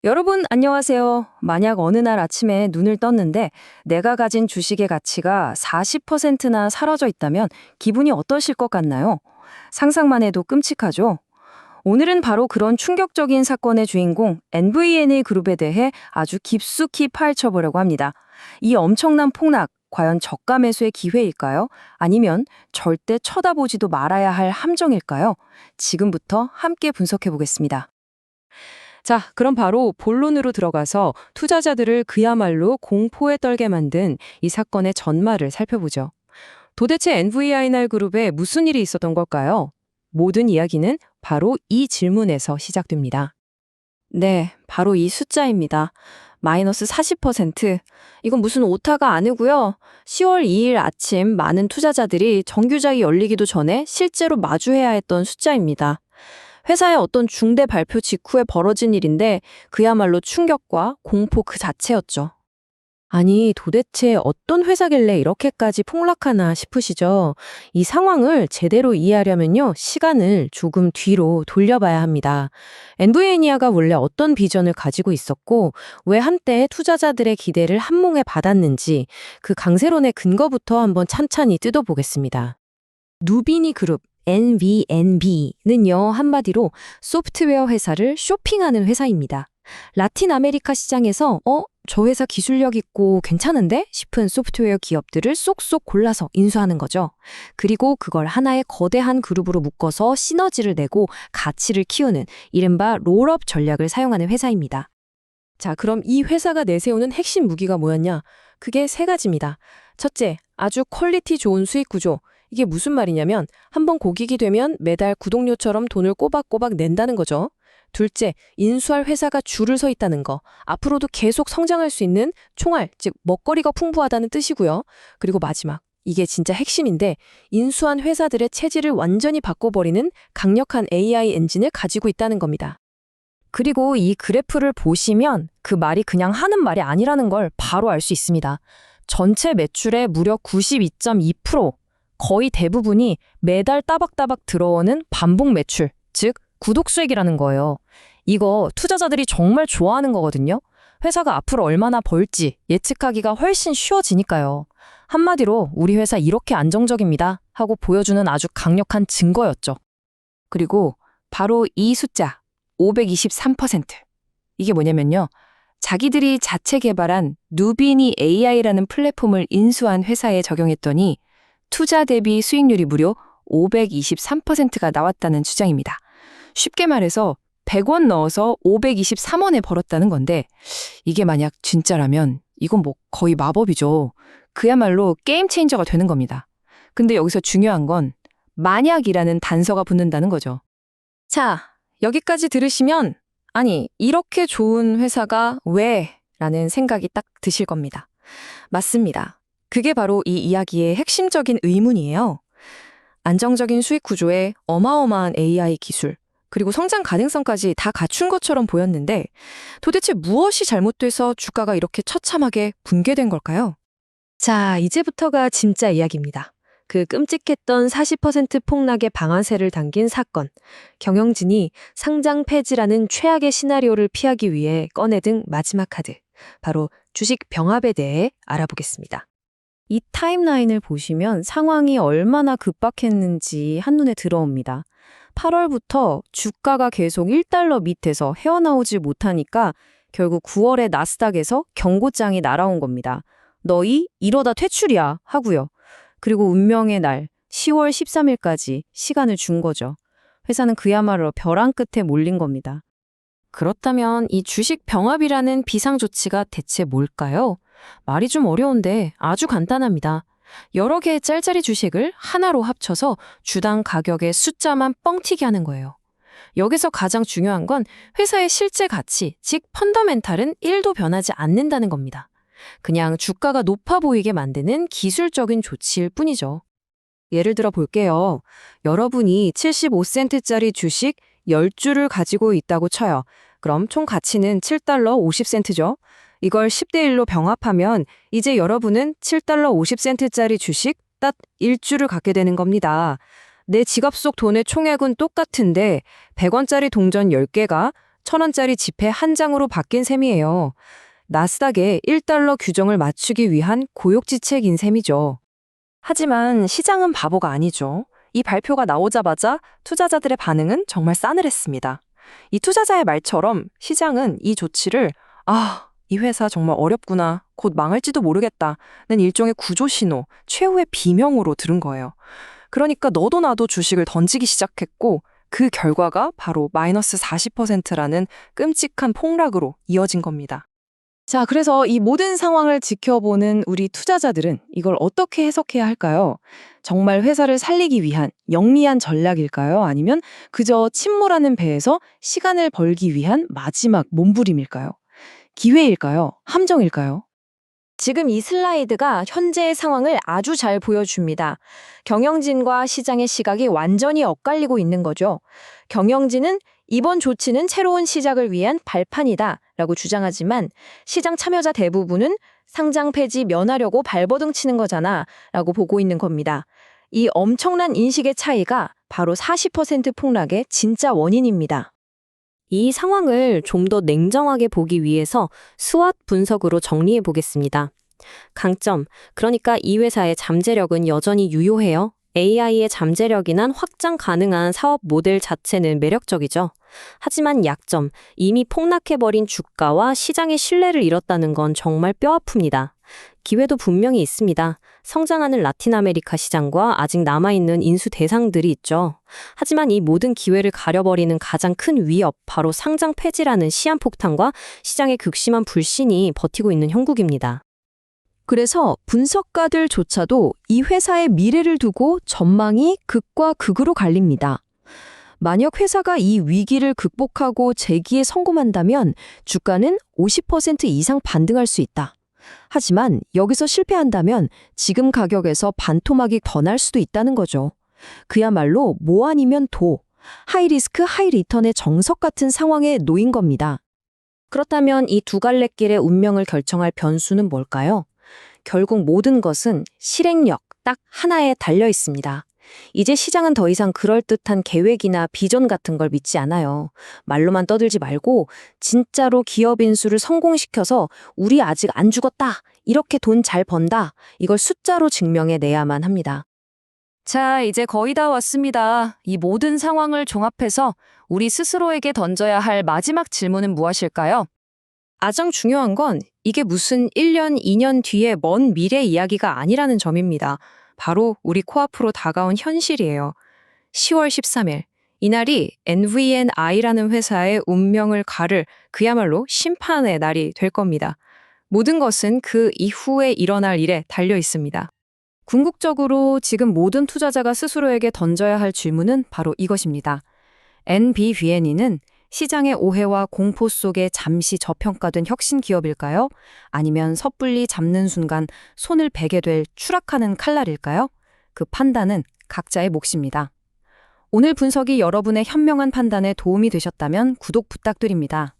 여러분, 안녕하세요. 만약 어느 날 아침에 눈을 떴는데 내가 가진 주식의 가치가 40%나 사라져 있다면 기분이 어떠실 것 같나요? 상상만 해도 끔찍하죠? 오늘은 바로 그런 충격적인 사건의 주인공 NVNA 그룹에 대해 아주 깊숙이 파헤쳐보려고 합니다. 이 엄청난 폭락, 과연 저가 매수의 기회일까요? 아니면 절대 쳐다보지도 말아야 할 함정일까요? 지금부터 함께 분석해 보겠습니다. 자, 그럼 바로 본론으로 들어가서 투자자들을 그야말로 공포에 떨게 만든 이 사건의 전말을 살펴보죠. 도대체 NVINR 그룹에 무슨 일이 있었던 걸까요? 모든 이야기는 바로 이 질문에서 시작됩니다. 네, 바로 이 숫자입니다. 마이너스 40%. 이건 무슨 오타가 아니고요. 10월 2일 아침 많은 투자자들이 정규작이 열리기도 전에 실제로 마주해야 했던 숫자입니다. 회사의 어떤 중대 발표 직후에 벌어진 일인데 그야말로 충격과 공포 그 자체였죠. 아니, 도대체 어떤 회사길래 이렇게까지 폭락하나 싶으시죠? 이 상황을 제대로 이해하려면요, 시간을 조금 뒤로 돌려봐야 합니다. 엔브에니아가 원래 어떤 비전을 가지고 있었고, 왜 한때 투자자들의 기대를 한몸에 받았는지, 그 강세론의 근거부터 한번 찬찬히 뜯어보겠습니다. 누비니 그룹, NVNB는요, 한마디로 소프트웨어 회사를 쇼핑하는 회사입니다. 라틴 아메리카 시장에서 저 회사 기술력 있고 괜찮은데? 싶은 소프트웨어 기업들을 쏙쏙 골라서 인수하는 거죠. 그리고 그걸 하나의 거대한 그룹으로 묶어서 시너지를 내고 가치를 키우는 이른바 롤업 전략을 사용하는 회사입니다. 자, 그럼 이 회사가 내세우는 핵심 무기가 뭐였냐? 그게 세 가지입니다. 첫째, 아주 퀄리티 좋은 수익 구조. 이게 무슨 말이냐면 한번 고객이 되면 매달 구독료처럼 돈을 꼬박꼬박 낸다는 거죠. 둘째, 인수할 회사가 줄을 서 있다는 거. 앞으로도 계속 성장할 수 있는 총알, 즉 먹거리가 풍부하다는 뜻이고요. 그리고 마지막, 이게 진짜 핵심인데 인수한 회사들의 체질을 완전히 바꿔버리는 강력한 AI 엔진을 가지고 있다는 겁니다. 그리고 이 그래프를 보시면 그 말이 그냥 하는 말이 아니라는 걸 바로 알 수 있습니다. 전체 매출의 무려 92.2%, 거의 대부분이 매달 따박따박 들어오는 반복 매출, 즉 구독 수익이라는 거예요. 이거 투자자들이 정말 좋아하는 거거든요. 회사가 앞으로 얼마나 벌지 예측하기가 훨씬 쉬워지니까요. 한마디로 우리 회사 이렇게 안정적입니다 하고 보여주는 아주 강력한 증거였죠. 그리고 바로 이 숫자 523%. 이게 뭐냐면요. 자기들이 자체 개발한 누비니 AI라는 플랫폼을 인수한 회사에 적용했더니 투자 대비 수익률이 무려 523%가 나왔다는 주장입니다. 쉽게 말해서 100원 넣어서 523원에 벌었다는 건데 이게 만약 진짜라면 이건 뭐 거의 마법이죠. 그야말로 게임 체인저가 되는 겁니다. 근데 여기서 중요한 건 만약이라는 단서가 붙는다는 거죠. 자, 여기까지 들으시면 아니, 이렇게 좋은 회사가 왜? 라는 생각이 딱 드실 겁니다. 맞습니다. 그게 바로 이 이야기의 핵심적인 의문이에요. 안정적인 수익 구조에 어마어마한 AI 기술, 그리고 성장 가능성까지 다 갖춘 것처럼 보였는데 도대체 무엇이 잘못돼서 주가가 이렇게 처참하게 붕괴된 걸까요? 자, 이제부터가 진짜 이야기입니다. 그 끔찍했던 40% 폭락의 방아쇠를 당긴 사건. 경영진이 상장 폐지라는 최악의 시나리오를 피하기 위해 꺼내든 마지막 카드. 바로 주식 병합에 대해 알아보겠습니다. 이 타임라인을 보시면 상황이 얼마나 급박했는지 한눈에 들어옵니다. 8월부터 주가가 계속 1달러 밑에서 헤어나오지 못하니까 결국 9월에 나스닥에서 경고장이 날아온 겁니다. 너희 이러다 퇴출이야 하고요. 그리고 운명의 날 10월 13일까지 시간을 준 거죠. 회사는 그야말로 벼랑 끝에 몰린 겁니다. 그렇다면 이 주식 병합이라는 비상조치가 대체 뭘까요? 말이 좀 어려운데 아주 간단합니다. 여러 개의 짤짤이 주식을 하나로 합쳐서 주당 가격의 숫자만 뻥튀기 하는 거예요. 여기서 가장 중요한 건 회사의 실제 가치, 즉 펀더멘탈은 1도 변하지 않는다는 겁니다. 그냥 주가가 높아 보이게 만드는 기술적인 조치일 뿐이죠. 예를 들어 볼게요. 여러분이 75센트짜리 주식 10주를 가지고 있다고 쳐요. 그럼 총 가치는 7달러 50센트죠. 이걸 10대 1로 병합하면 이제 여러분은 7달러 50센트짜리 주식 딱 1주를 갖게 되는 겁니다. 내 지갑 속 돈의 총액은 똑같은데 100원짜리 동전 10개가 1,000원짜리 지폐 한 장으로 바뀐 셈이에요. 나스닥의 1달러 규정을 맞추기 위한 고육지책인 셈이죠. 하지만 시장은 바보가 아니죠. 이 발표가 나오자마자 투자자들의 반응은 정말 싸늘했습니다. 이 투자자의 말처럼 시장은 이 조치를 이 회사 정말 어렵구나, 곧 망할지도 모르겠다는 일종의 구조신호, 최후의 비명으로 들은 거예요. 그러니까 너도 나도 주식을 던지기 시작했고 그 결과가 바로 마이너스 40%라는 끔찍한 폭락으로 이어진 겁니다. 자, 그래서 이 모든 상황을 지켜보는 우리 투자자들은 이걸 어떻게 해석해야 할까요? 정말 회사를 살리기 위한 영리한 전략일까요? 아니면 그저 침몰하는 배에서 시간을 벌기 위한 마지막 몸부림일까요? 기회일까요? 함정일까요? 지금 이 슬라이드가 현재의 상황을 아주 잘 보여줍니다. 경영진과 시장의 시각이 완전히 엇갈리고 있는 거죠. 경영진은 이번 조치는 새로운 시작을 위한 발판이다 라고 주장하지만 시장 참여자 대부분은 상장 폐지 면하려고 발버둥 치는 거잖아 라고 보고 있는 겁니다. 이 엄청난 인식의 차이가 바로 40% 폭락의 진짜 원인입니다. 이 상황을 좀 더 냉정하게 보기 위해서 스왓 분석으로 정리해 보겠습니다. 강점, 그러니까 이 회사의 잠재력은 여전히 유효해요. AI의 잠재력이란 확장 가능한 사업 모델 자체는 매력적이죠. 하지만 약점, 이미 폭락해버린 주가와 시장의 신뢰를 잃었다는 건 정말 뼈아픕니다. 기회도 분명히 있습니다. 성장하는 라틴 아메리카 시장과 아직 남아있는 인수 대상들이 있죠. 하지만 이 모든 기회를 가려버리는 가장 큰 위협, 바로 상장 폐지라는 시한폭탄과 시장의 극심한 불신이 버티고 있는 형국입니다. 그래서 분석가들조차도 이 회사의 미래를 두고 전망이 극과 극으로 갈립니다. 만약 회사가 이 위기를 극복하고 재기에 성공한다면 주가는 50% 이상 반등할 수 있다. 하지만 여기서 실패한다면 지금 가격에서 반토막이 더 날 수도 있다는 거죠. 그야말로 뭐 아니면 도, 하이리스크 하이리턴의 정석 같은 상황에 놓인 겁니다. 그렇다면 이 두 갈래길의 운명을 결정할 변수는 뭘까요? 결국 모든 것은 실행력 딱 하나에 달려 있습니다. 이제 시장은 더 이상 그럴듯한 계획이나 비전 같은 걸 믿지 않아요. 말로만 떠들지 말고 진짜로 기업 인수를 성공시켜서 우리 아직 안 죽었다, 이렇게 돈 잘 번다, 이걸 숫자로 증명해내야만 합니다. 자, 이제 거의 다 왔습니다. 이 모든 상황을 종합해서 우리 스스로에게 던져야 할 마지막 질문은 무엇일까요? 가장 중요한 건 이게 무슨 1년, 2년 뒤의 먼 미래 이야기가 아니라는 점입니다. 바로 우리 코앞으로 다가온 현실이에요. 10월 13일, 이날이 NVNI라는 회사의 운명을 가를 그야말로 심판의 날이 될 겁니다. 모든 것은 그 이후에 일어날 일에 달려 있습니다. 궁극적으로 지금 모든 투자자가 스스로에게 던져야 할 질문은 바로 이것입니다. NVNI는 시장의 오해와 공포 속에 잠시 저평가된 혁신 기업일까요? 아니면 섣불리 잡는 순간 손을 베게 될 추락하는 칼날일까요? 그 판단은 각자의 몫입니다. 오늘 분석이 여러분의 현명한 판단에 도움이 되셨다면 구독 부탁드립니다.